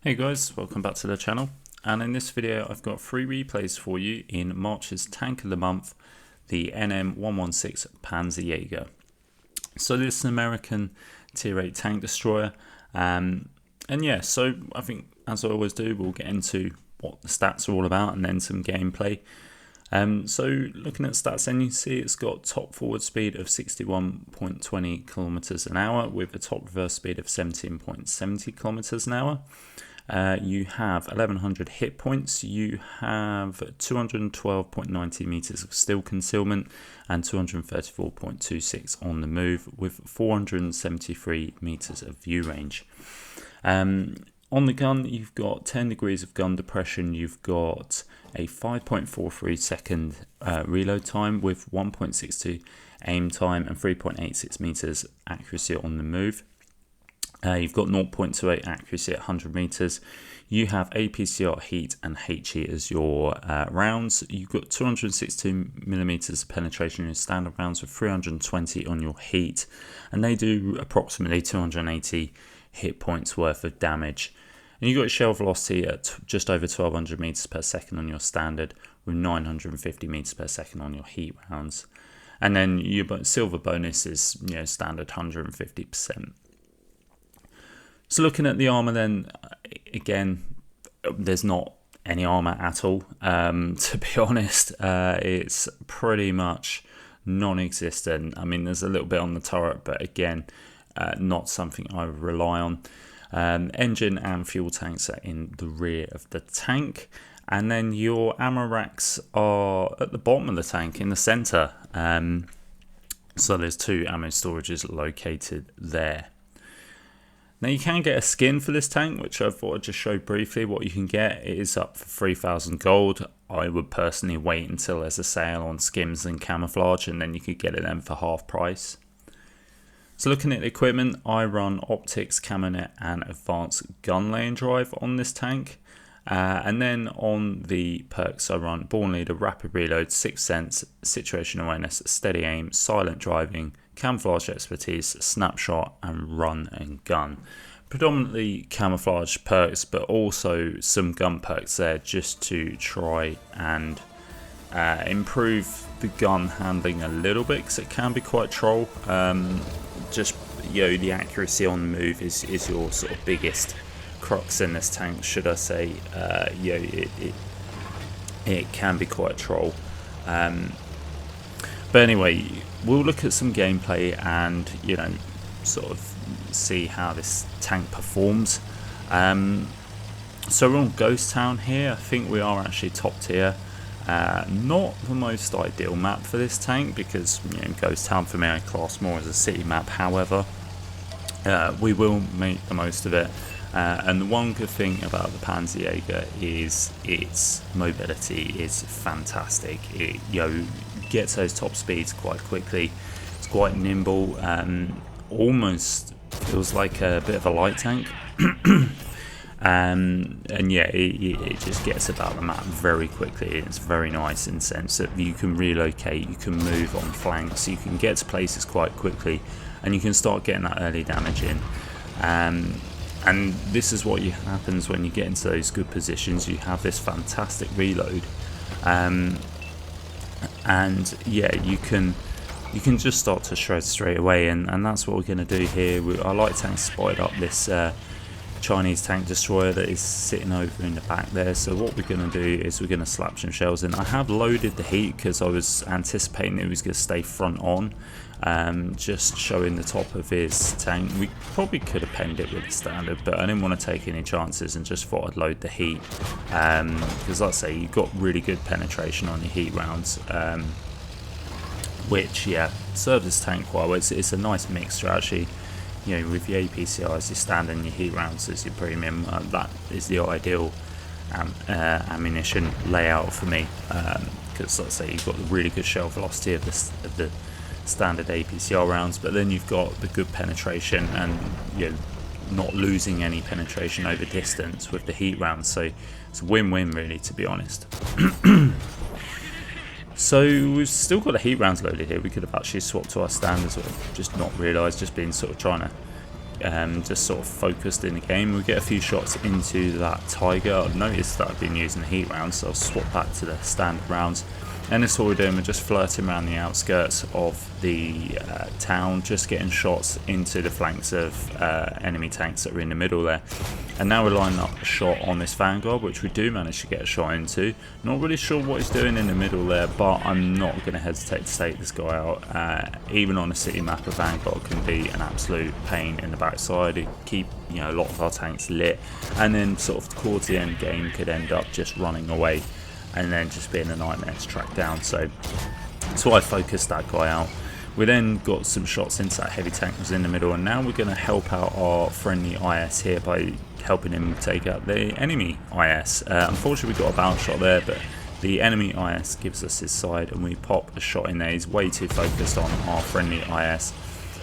Hey guys, welcome back to the channel, and in this video I've got 3 replays for you in March's Tank of the Month, the NM116 Panserjager. So this is an American tier 8 tank destroyer, and yeah, so I think as I always do, we'll get into what the stats are all about and then some gameplay. So looking at stats, then you see it's got top forward speed of 61.20 kilometers an hour with a top reverse speed of 17.70 kilometers an hour. You have 1100 hit points, you have 212.90 meters of steel concealment and 234.26 on the move with 473 meters of view range. On the gun, you've got 10 degrees of gun depression, you've got a 5.43 second reload time with 1.62 aim time and 3.86 meters accuracy on the move. You've got 0.28 accuracy at 100 meters. You have APCR, heat and HE as your rounds. You've got 262 millimeters of penetration in your standard rounds with 320 on your heat, and they do approximately 280 hit points worth of damage. And you've got shell velocity at just over 1200 meters per second on your standard with 950 meters per second on your heat rounds. And then your silver bonus is standard 150%. So looking at the armor, then again, there's not any armor at all. To be honest, it's pretty much non-existent. I mean, there's a little bit on the turret, but again, not something I would rely on. Engine and fuel tanks are in the rear of the tank, and then your ammo racks are at the bottom of the tank in the center. So there's 2 ammo storages located there. Now you can get a skin for this tank, which I thought I'd just show briefly what you can get. It is up for 3,000 gold. I would personally wait until there's a sale on skims and camouflage, and then you could get it then for half price. So looking at the equipment, I run optics, camonet and advanced gun lane drive on this tank. And then on the perks, I run Born Leader, rapid reload, 6th sense, situation awareness, steady aim, silent driving, camouflage expertise, snapshot and run and gun. Predominantly camouflage perks, but also some gun perks there just to try and improve the gun handling a little bit, because it can be quite troll. Just the accuracy on the move is your sort of biggest crux in this tank, should I say. It can be quite troll. But anyway, we'll look at some gameplay and sort of see how this tank performs. So we're on Ghost Town here. I think we are actually top tier. Not the most ideal map for this tank, because Ghost Town for me I class more as a city map. However, we will make the most of it. And the one good thing about the Panserjager is its mobility is fantastic. It gets those top speeds quite quickly. It's quite nimble. Almost feels like a bit of a light tank. And yeah, it just gets about the map very quickly. It's very nice in the sense that you can relocate, you can move on flanks, you can get to places quite quickly, and you can start getting that early damage in. And this is what happens when you get into those good positions. You have this fantastic reload, and yeah, you can just start to shred straight away, and that's what we're going to do here. Our light tank spotted up this Chinese tank destroyer that is sitting over in the back there. So what we're going to do is we're going to slap some shells in. I have loaded the heat because I was anticipating it was going to stay front on, just showing the top of his tank. We probably could have penned it with the standard, but I didn't want to take any chances and just thought I'd load the heat, because like I say, you've got really good penetration on your heat rounds, which serves this tank quite well. It's a nice mixture actually. With your APCR as your standard and your heat rounds as your premium, that is the ideal ammunition layout for me, because let's say you've got the really good shell velocity of the standard APCR rounds, but then you've got the good penetration and not losing any penetration over distance with the heat rounds. So it's a win-win really, to be honest. So we've still got the heat rounds loaded here. We could have actually swapped to our standards, or just not realised, just been sort of trying to just sort of focused in the game. We get a few shots into that Tiger. I've noticed that I've been using the heat rounds, so I'll swap back to the standard rounds. And that's all we're doing, we're just flirting around the outskirts of the town, just getting shots into the flanks of enemy tanks that are in the middle there. And now we're lining up a shot on this Vanguard, which we do manage to get a shot into. Not really sure what he's doing in the middle there, but I'm not going to hesitate to take this guy out. Even on a city map, a Vanguard can be an absolute pain in the backside. It keep, you know, a lot of our tanks lit, and then sort of towards the end game could end up just running away and then just being a nightmare to track down. So I focused that guy out. We then got some shots into that heavy tank that was in the middle, and now we're going to help out our friendly IS here by helping him take out the enemy IS. Unfortunately we got a bounce shot there, but the enemy IS gives us his side and we pop a shot in there. He's way too focused on our friendly IS,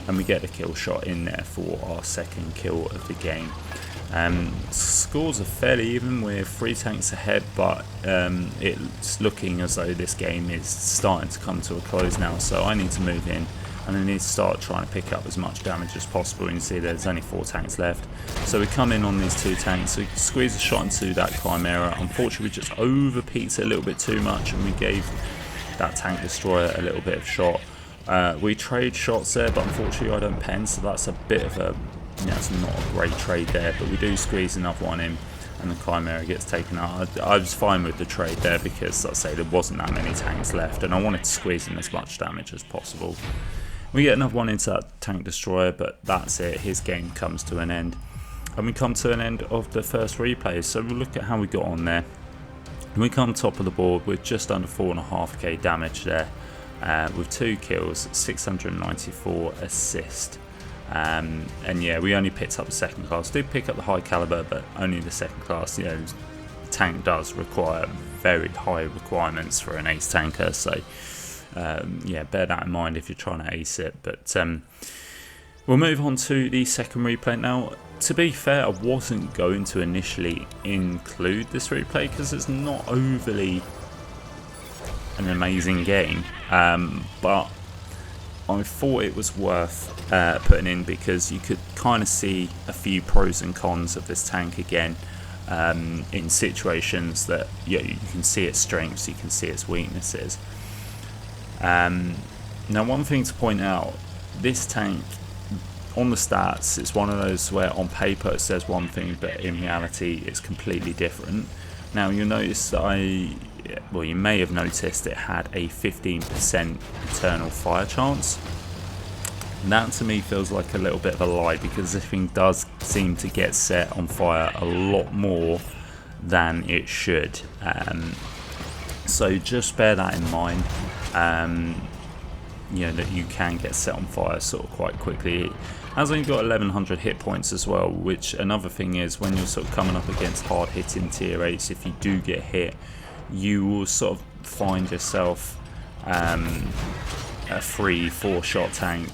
and we get a kill shot in there for our second kill of the game. Scores are fairly even, we're 3 tanks ahead, but it's looking as though this game is starting to come to a close now, so I need to move in and I need to start trying to pick up as much damage as possible. You can see there's only 4 tanks left, so we come in on these 2 tanks, we squeeze a shot into that Chimera. Unfortunately we just over peaked it a little bit too much and we gave that tank destroyer a little bit of shot. We trade shots there, but unfortunately I don't pen, so that's a bit of a, it's not a great trade there, but we do squeeze another one in and the Chimera gets taken out. I was fine with the trade there because, like I say, there wasn't that many tanks left and I wanted to squeeze in as much damage as possible. We get another one into that tank destroyer, but that's it, his game comes to an end. And we come to an end of the first replay, so we'll look at how we got on there. And we come top of the board with just under 4.5k damage there, with 2 kills, 694 assists. And yeah, we only picked up the second class. Did pick up the high caliber, but only the second class. You know, the tank does require very high requirements for an ace tanker, so yeah, bear that in mind if you're trying to ace it. But we'll move on to the second replay now. To be fair, I wasn't going to initially include this replay because it's not overly an amazing game, but I thought it was worth putting in because you could kind of see a few pros and cons of this tank again, in situations that you can see its strengths, you can see its weaknesses. Now, one thing to point out, this tank on the stats, it's one of those where on paper it says one thing, but in reality it's completely different. Now you'll notice that you may have noticed it had a 15% eternal fire chance. That to me feels like a little bit of a lie because this thing does seem to get set on fire a lot more than it should. So just bear that in mind. You know that you can get set on fire sort of quite quickly. It has only got 1100 hit points as well, which another thing is when you're sort of coming up against hard hitting tier 8s, if you do get hit, you will sort of find yourself a 3-4 shot tank,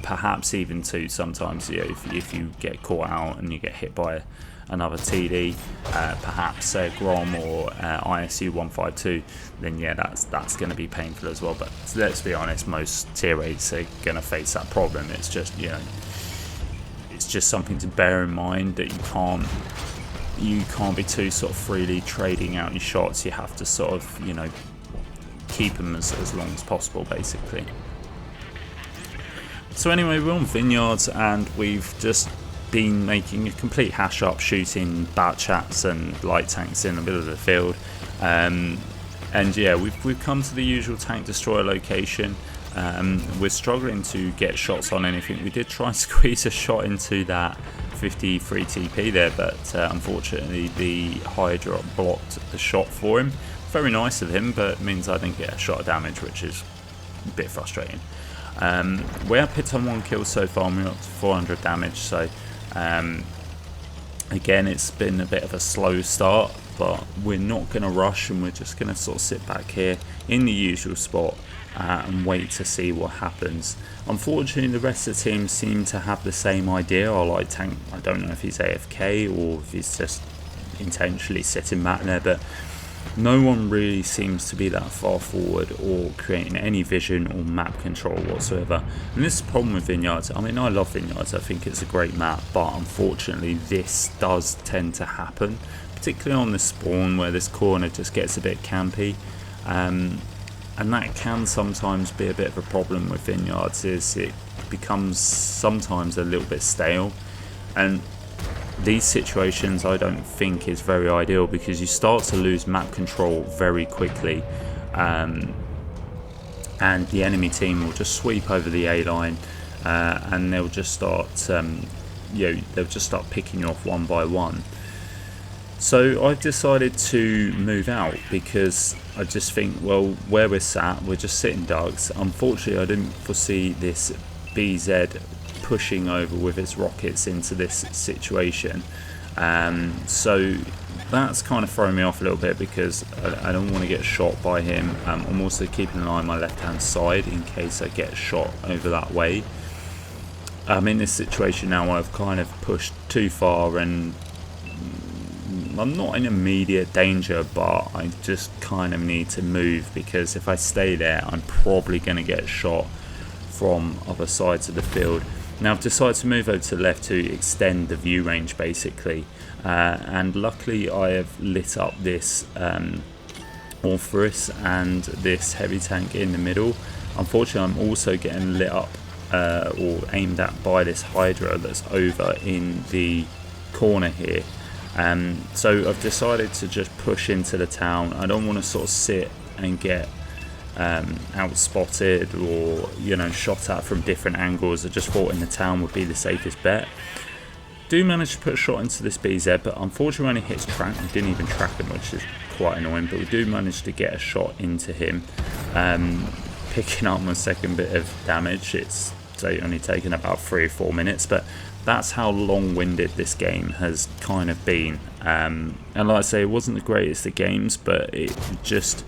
perhaps even 2 sometimes. You know, if you get caught out and you get hit by another TD, perhaps a Grom or ISU 152, then yeah, that's going to be painful as well. But let's be honest, most tier 8s are going to face that problem. It's just, you know, it's just something to bear in mind that you can't be too sort of freely trading out your shots. You have to sort of, you know, keep them as long as possible, basically. So anyway, we're on Vineyards and we've just been making a complete hash up, shooting bat chats and light tanks in the middle of the field, and yeah, we've come to the usual tank destroyer location. We're struggling to get shots on anything. We did try and squeeze a shot into that 53 TP there, but unfortunately the Hydra blocked the shot for him. Very nice of him, but it means I didn't get a shot of damage, which is a bit frustrating. We have hit on 1 kill so far and we're up to 400 damage, so again, it's been a bit of a slow start, but we're not going to rush and we're just going to sort of sit back here in the usual spot and wait to see what happens. Unfortunately, the rest of the team seem to have the same idea. Our light tank, I don't know if he's AFK or if he's just intentionally sitting back there, but no one really seems to be that far forward or creating any vision or map control whatsoever. And this is the problem with Vineyards. I mean, I love Vineyards, I think it's a great map, but unfortunately this does tend to happen, particularly on the spawn where this corner just gets a bit campy. And that can sometimes be a bit of a problem with Vineyards, is it becomes sometimes a little bit stale, and these situations I don't think is very ideal, because you start to lose map control very quickly, and the enemy team will just sweep over the A line, and they'll just start they'll just start picking you off one by one. So I've decided to move out, because I just think, well, where we're sat, we're just sitting ducks. Unfortunately, I didn't foresee this BZ pushing over with its rockets into this situation. So that's kind of throwing me off a little bit, because I don't want to get shot by him. I'm also keeping an eye on my left hand side in case I get shot over that way. I'm in this situation now where I've kind of pushed too far, and I'm not in immediate danger, but I just kind of need to move, because if I stay there I'm probably going to get shot from other sides of the field. Now I've decided to move over to the left to extend the view range basically, and luckily I have lit up this Orpheus and this heavy tank in the middle. Unfortunately I'm also getting lit up or aimed at by this Hydra that's over in the corner here. So I've decided to just push into the town. I don't want to sort of sit and get out-spotted or, you know, shot at from different angles. I just thought in the town would be the safest bet. Do manage to put a shot into this BZ, but unfortunately when he hits track, we didn't even track him, which is quite annoying, but we do manage to get a shot into him, picking up my second bit of damage. It's only taken about 3 or 4 minutes, but that's how long-winded this game has kind of been. And like I say, it wasn't the greatest of games, but it just,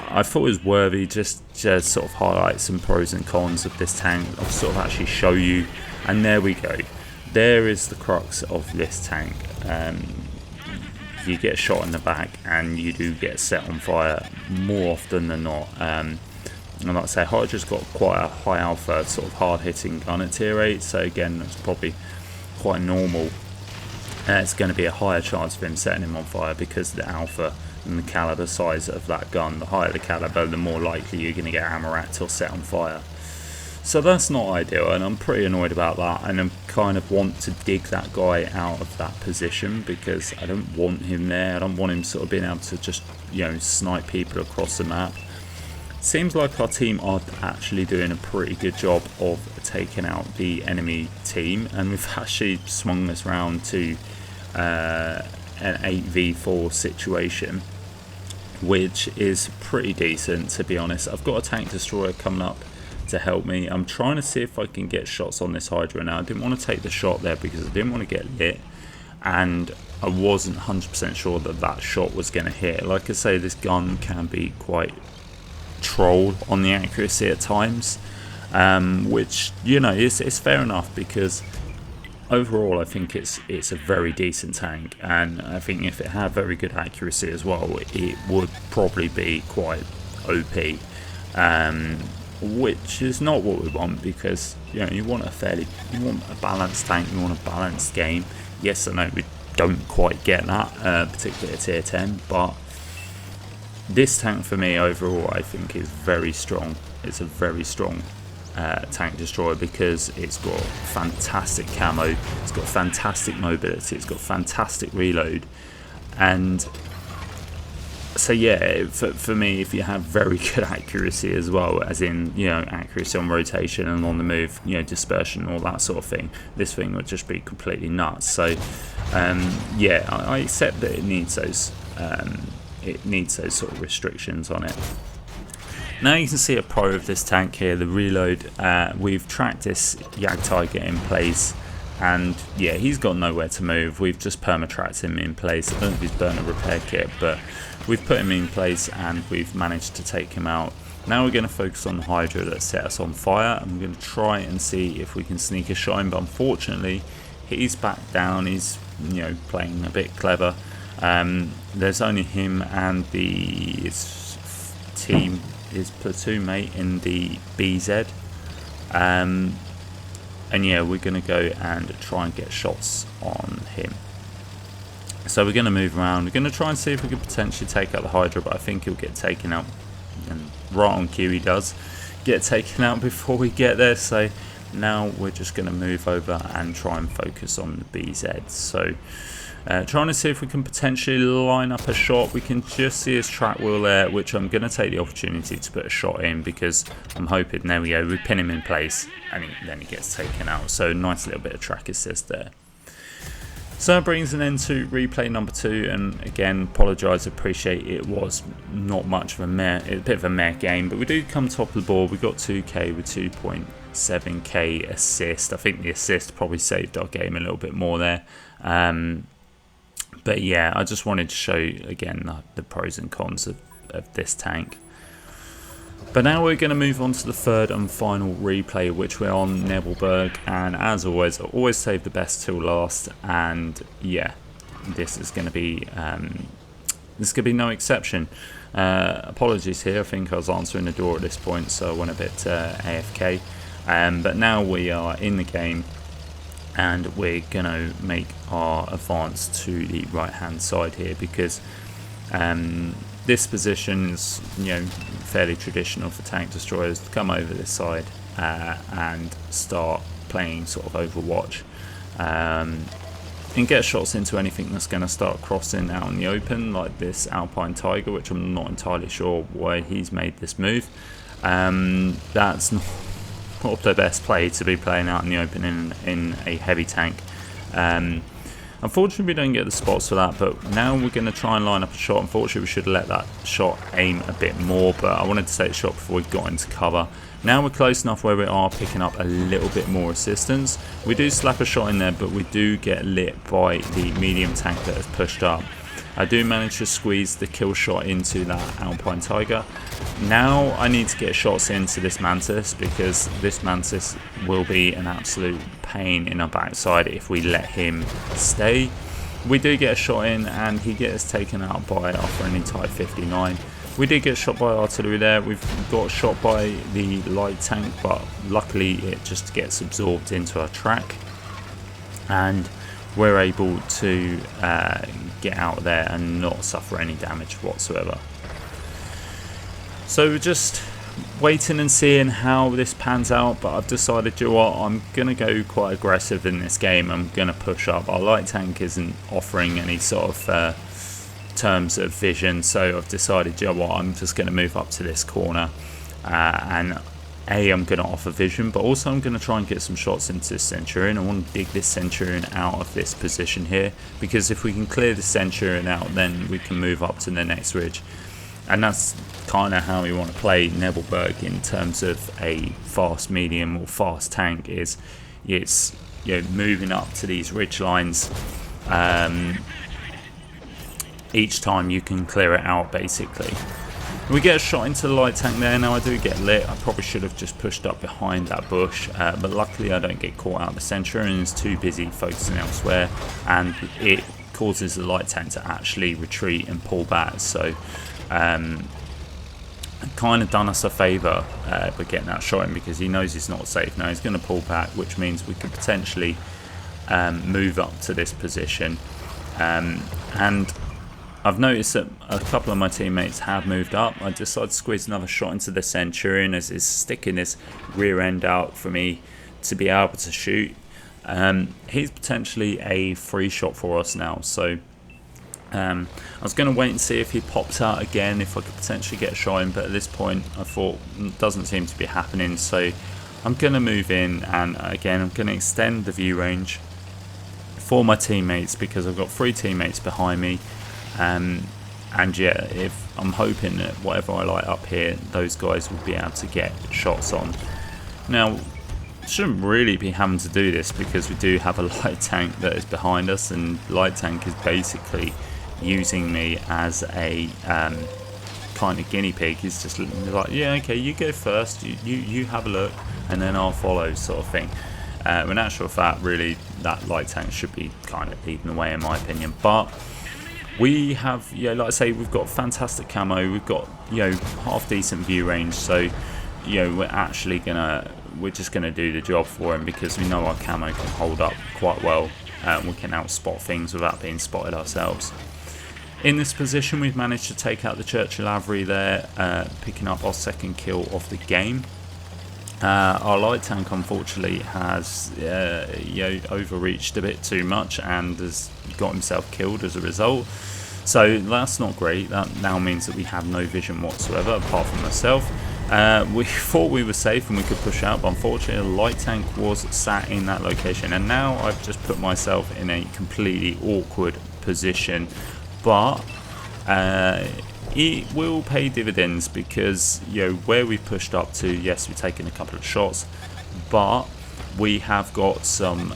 I thought it was worthy just to sort of highlight some pros and cons of this tank. I'll sort of actually show you, and there we go. There is the crux of this tank. You get shot in the back and you do get set on fire more often than not. And like I say, Hydra's got quite a high alpha, sort of hard-hitting gun at tier 8, so again, that's probably quite normal. It's going to be a higher chance of him setting him on fire because of the alpha and the caliber size of that gun. The higher the caliber, the more likely you're going to get Armour at or set on fire. So that's not ideal, and I'm pretty annoyed about that, and I kind of want to dig that guy out of that position because I don't want him there. I don't want him sort of being able to just, you know, snipe people across the map. Seems like our team are actually doing a pretty good job of taking out the enemy team, and we've actually swung this round to an 8v4 situation, which is pretty decent, to be honest. I've got a tank destroyer coming up to help me. I'm trying to see if I can get shots on this Hydra now. I didn't want to take the shot there because I didn't want to get lit, and I wasn't 100% sure that that shot was going to hit. Like I say, this gun can be quite troll on the accuracy at times, which, you know, it's fair enough, because overall I think it's a very decent tank, and I think if it had very good accuracy as well, it would probably be quite OP, which is not what we want, because, you know, you want a balanced tank, you want a balanced game. Yes, I know we don't quite get that, particularly at tier 10, but this tank for me overall I think is very strong. It's a very strong tank destroyer because it's got fantastic camo, it's got fantastic mobility, it's got fantastic reload, and so yeah, for me, if you have very good accuracy as well, as in, you know, accuracy on rotation and on the move, you know, dispersion, all that sort of thing, this thing would just be completely nuts. So yeah, I accept that it needs those sort of restrictions on it. Now you can see a pro of this tank here, the reload. We've tracked this Jagdtiger in place, and yeah, he's got nowhere to move. We've just perma-tracked him in place. I don't know if he's burnt a repair kit, but we've put him in place and we've managed to take him out. Now we're going to focus on the Hydra that set us on fire, and we're going to try and see if we can sneak a shot in, but unfortunately he's back down. He's, you know, playing a bit clever, There's only him and his platoon mate in the BZ. And yeah, we're going to go and try and get shots on him. So we're going to move around. We're going to try and see if we can potentially take out the Hydra, but I think he'll get taken out. And right on cue he does get taken out before we get there. So now we're just going to move over and try and focus on the BZ. So trying to see if we can potentially line up a shot. We can just see his track wheel there, which I'm going to take the opportunity to put a shot in, because I'm hoping, there we go, we pin him in place and then he gets taken out. So nice little bit of track assist there. So that brings an end to replay number 2, and again, apologise, appreciate it was not much of a bit of a meh game, but we do come top of the board. We got 2k with 2.7k assist. I think the assist probably saved our game a little bit more there. But yeah, I just wanted to show you again the pros and cons of this tank. But now we're going to move on to the third and final replay, which we're on Nebelberg, and as always, I always save the best till last, and yeah, this is going to be no exception. Apologies here, I think I was answering the door at this point, so I went a bit AFK, but now we are in the game, and we're going to make our advance to the right hand side here, because this position is, you know, fairly traditional for tank destroyers to come over this side and start playing sort of Overwatch and get shots into anything that's going to start crossing out in the open, like this Alpine Tiger, which I'm not entirely sure why he's made this move. That's not the best play to be playing out in the open in a heavy tank. Unfortunately, we don't get the spots for that, but now we're going to try and line up a shot. Unfortunately, we should have let that shot aim a bit more, but I wanted to take the shot before we got into cover. Now we're close enough where we are picking up a little bit more assistance. We do slap a shot in there, but we do get lit by the medium tank that has pushed up. I do manage to squeeze the kill shot into that Alpine Tiger. Now I need to get shots into this Mantis, because this Mantis will be an absolute pain in our backside if we let him stay. We do get a shot in, and he gets taken out by our friendly Type 59. We did get shot by artillery there. We've got shot by the light tank, but luckily it just gets absorbed into our track, and we're able to get out there and not suffer any damage whatsoever. So we're just waiting and seeing how this pans out, but I've decided, you know what, I'm going to go quite aggressive in this game. I'm going to push up. Our light tank isn't offering any sort of terms of vision, so I've decided, you know what, I'm just going to move up to this corner and I'm going to offer vision, but also I'm going to try and get some shots into this Centurion. I want to dig this Centurion out of this position here, because if we can clear the Centurion out, then we can move up to the next ridge. And that's kind of how we want to play Nebelberg in terms of a fast medium or fast tank. It's, you know, moving up to these ridge lines. Each time you can clear it out, basically. We get a shot into the light tank there. Now I do get lit. I probably should have just pushed up behind that bush, but luckily I don't get caught out. The Centurion is too busy focusing elsewhere, and it causes the light tank to actually retreat and pull back. So kind of done us a favour by getting that shot in, because he knows he's not safe. Now he's going to pull back, which means we could potentially move up to this position, and I've noticed that a couple of my teammates have moved up. I decided to squeeze another shot into the Centurion, as it's sticking his rear end out for me to be able to shoot. He's potentially a free shot for us now, so I was going to wait and see if he pops out again, if I could potentially get a shot in, but at this point I thought it doesn't seem to be happening, so I'm going to move in, and again I'm going to extend the view range for my teammates, because I've got 3 teammates behind me. And yeah, if I'm hoping that whatever I light up here, those guys will be able to get shots on. Now, shouldn't really be having to do this, because we do have a light tank that is behind us, and light tank is basically using me as a kind of guinea pig. He's just like, yeah, okay, you go first, you have a look, and then I'll follow, sort of thing. In actual fact, really, that light tank should be kind of leading the way, in my opinion, but We have, like I say, we've got fantastic camo. We've got, half decent view range. So, we're just gonna do the job for him because we know our camo can hold up quite well. We can outspot things without being spotted ourselves. In this position, we've managed to take out the Churchill Avery there, picking up our second kill of the game. Our light tank unfortunately has overreached a bit too much and has got himself killed as a result. So that's not great. That now means that we have no vision whatsoever apart from myself. We thought we were safe and we could push out, but unfortunately the light tank was sat in that location, and now I've just put myself in a completely awkward position. But it will pay dividends because where we pushed up to, yes, we've taken a couple of shots, but we have got some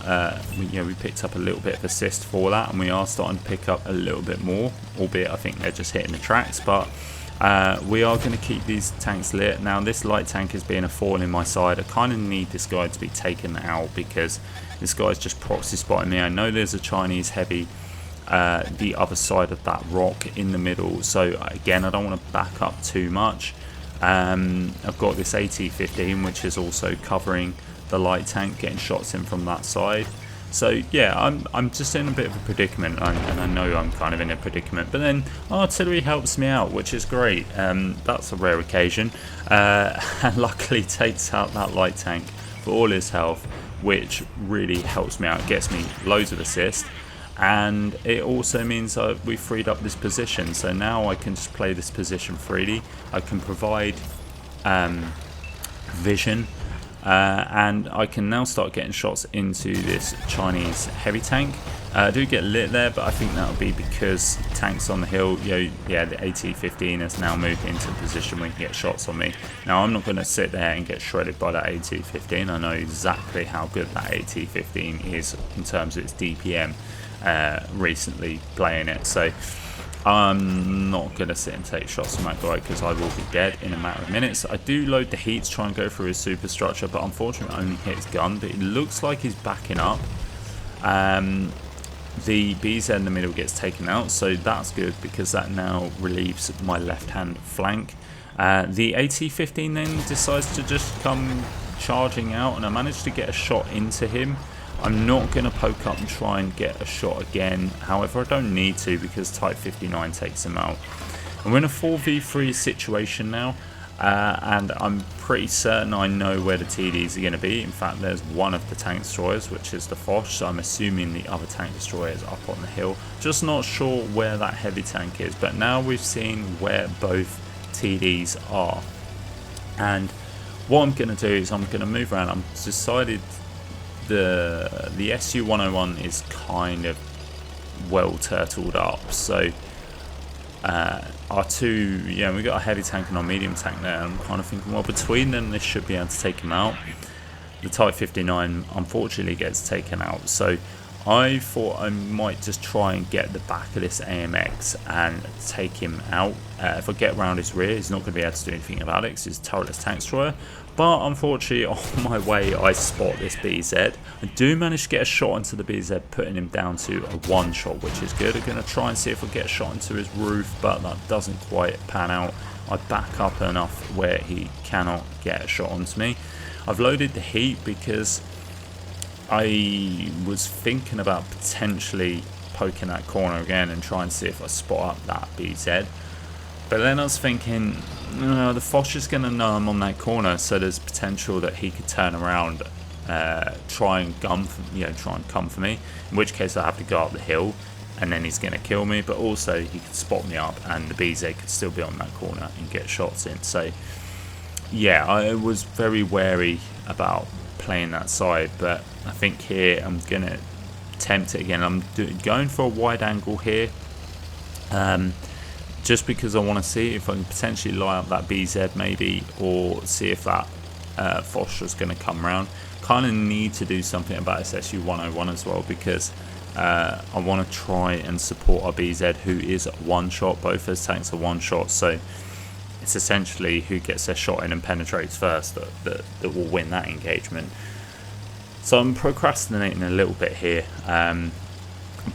we picked up a little bit of assist for that, and we are starting to pick up a little bit more, albeit I think they're just hitting the tracks. But we are going to keep these tanks lit. Now this light tank is being a thorn in my side. I kind of need this guy to be taken out because this guy's just proxy spotting me. I know there's a Chinese heavy the other side of that rock in the middle, so again I don't want to back up too much. I've got this AT-15 which is also covering the light tank, getting shots in from that side. So yeah, I'm just in a bit of a predicament, and I know I'm kind of in a predicament, but then artillery helps me out, which is great. That's a rare occasion, and luckily takes out that light tank for all his health, which really helps me out, gets me loads of assist. And it also means we've freed up this position, so now I can just play this position freely. I can provide vision, and I can now start getting shots into this Chinese heavy tank. I do get lit there, but I think that'll be because tanks on the hill. The AT-15 has now moved into a position where he can get shots on me. Now I'm not going to sit there and get shredded by that AT-15. I know exactly how good that AT-15 is in terms of its DPM. Recently playing it, so I'm not going to sit and take shots from that guy because I will be dead in a matter of minutes. I do load the heat to try and go through his superstructure, but unfortunately I only hit his gun, but it looks like he's backing up. The BZ in the middle gets taken out, so that's good because that now relieves my left hand flank. The AT-15 then decides to just come charging out, and I managed to get a shot into him. I'm not going to poke up and try and get a shot again. However, I don't need to because Type 59 takes him out. And we're in a 4v3 situation now, and I'm pretty certain I know where the TDs are going to be. In fact, there's one of the tank destroyers, which is the Foch, so I'm assuming the other tank destroyer is up on the hill. Just not sure where that heavy tank is, but now we've seen where both TDs are. And what I'm going to do is I'm going to move around. I've decided the SU-101 is kind of well turtled up, so our two, we got a heavy tank and our medium tank there, and I'm kind of thinking, well, between them this should be able to take him out. The Type 59 unfortunately gets taken out, so I thought I might just try and get the back of this AMX and take him out. If I get around his rear, he's not going to be able to do anything about it because he's a turretless tank destroyer. But unfortunately, on my way, I spot this BZ. I do manage to get a shot into the BZ, putting him down to a one shot, which is good. I'm going to try and see if I get a shot into his roof, but that doesn't quite pan out. I back up enough where he cannot get a shot onto me. I've loaded the heat because I was thinking about potentially poking that corner again and try and see if I spot up that BZ. But then I was thinking, no, the Foch is going to know I'm on that corner, so there's potential that he could turn around, try and come for me. In which case I have to go up the hill, and then he's going to kill me. But also he could spot me up, and the BZ could still be on that corner and get shots in. So yeah, I was very wary about playing that side, but I think here I'm going to attempt it again. I'm going for a wide angle here. Just because I want to see if I can potentially lie up that BZ maybe, or see if that Foch is going to come around. Kind of need to do something about this SU-101 as well, because I want to try and support our BZ, who is one shot. Both those tanks are one shot, so it's essentially who gets their shot in and penetrates first that will win that engagement. So I'm procrastinating a little bit here,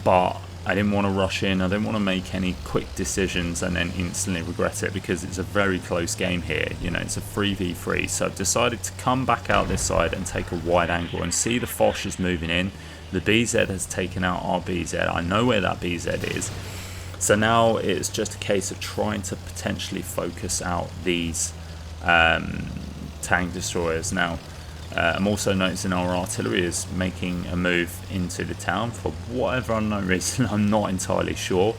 but I didn't want to rush in. I didn't want to make any quick decisions and then instantly regret it, because it's a very close game here. You know, it's a 3v3. So I've decided to come back out this side and take a wide angle and see the Foch is moving in. The BZ has taken out our BZ. I know where that BZ is. So now it's just a case of trying to potentially focus out these tank destroyers. Now, I'm also noticing our artillery is making a move into the town for whatever unknown reason. I'm not entirely sure.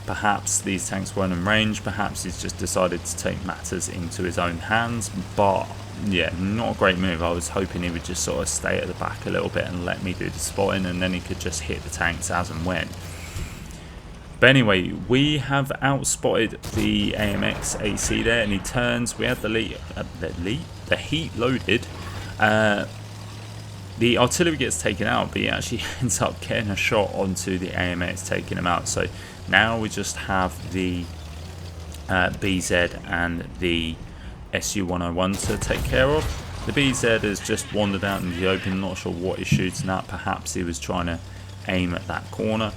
Perhaps these tanks weren't in range. Perhaps he's just decided to take matters into his own hands. But yeah, not a great move. I was hoping he would just sort of stay at the back a little bit and let me do the spotting, and then he could just hit the tanks as and when. But anyway, we have outspotted the AMX AC there, and he turns. We had the heat loaded. The artillery gets taken out, but he actually ends up getting a shot onto the AMX, taking him out. So now we just have the BZ and the SU-101 to take care of. The BZ has just wandered out in the open, not sure what he's shooting at. Perhaps he was trying to aim at that corner.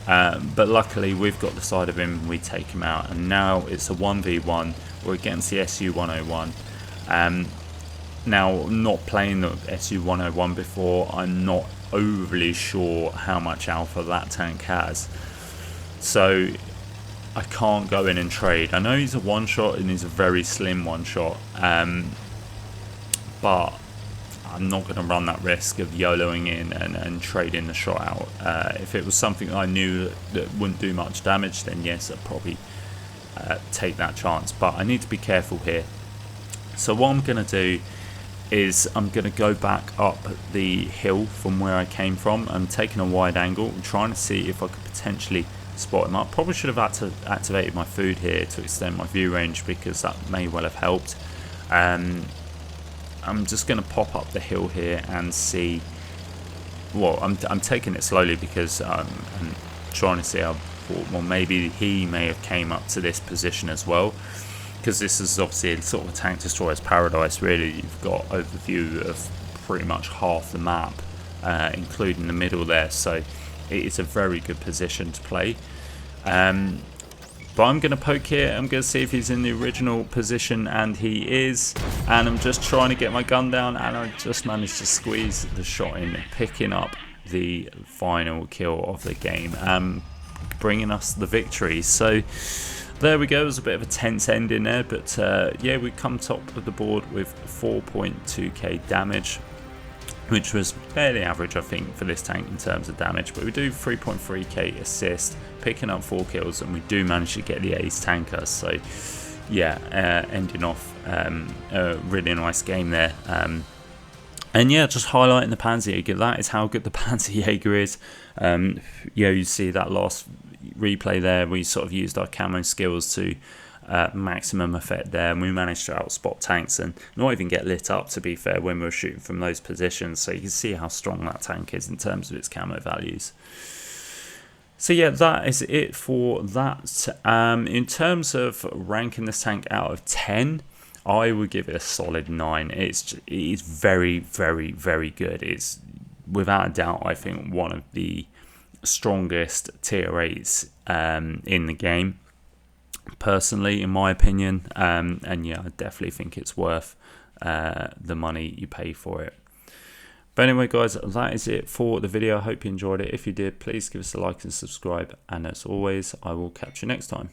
But luckily we've got the side of him, we take him out, and now it's a 1v1. We're against the SU-101. Now, not playing the SU-101 before, I'm not overly sure how much alpha that tank has. So I can't go in and trade. I know he's a one-shot and he's a very slim one-shot, but I'm not going to run that risk of YOLOing in and trading the shot out. If it was something I knew that wouldn't do much damage, then yes, I'd probably take that chance. But I need to be careful here. So what I'm going to do is I'm going to go back up the hill from where I came from. I'm taking a wide angle. I'm trying to see if I could potentially spot him up. Probably should have activated my food here to extend my view range, because that may well have helped. I'm just going to pop up the hill here and see. Well, I'm taking it slowly because I'm trying to see how. Well, maybe he may have came up to this position as well, because this is obviously sort of a tank destroyer's paradise. Really, you've got overview of pretty much half the map, including the middle there. So it is a very good position to play. But I'm going to poke here. I'm going to see if he's in the original position, and he is. And I'm just trying to get my gun down, and I just managed to squeeze the shot in, picking up the final kill of the game, bringing us the victory. So there we go. It was a bit of a tense ending there, but yeah, we come top of the board with 4.2k damage, which was fairly average, I think, for this tank in terms of damage. But we do 3.3k assist, picking up 4 kills, and we do manage to get the ace tanker. So yeah, ending off a really nice game there. And yeah, just highlighting the Panserjager. That is how good the Panserjager is. Yeah, you see that last replay there, we sort of used our camo skills to maximum effect there, and we managed to outspot tanks and not even get lit up, to be fair, when we were shooting from those positions. So you can see how strong that tank is in terms of its camo values. So yeah, that is it for that. In terms of ranking this tank out of 10, I would give it a solid 9. It is very, very, very good. It's without a doubt, I think, one of the strongest tier 8s in the game, personally, in my opinion. And yeah, I definitely think it's worth the money you pay for it. But anyway, guys, that is it for the video. I hope you enjoyed it. If you did, please give us a like and subscribe. And as always, I will catch you next time.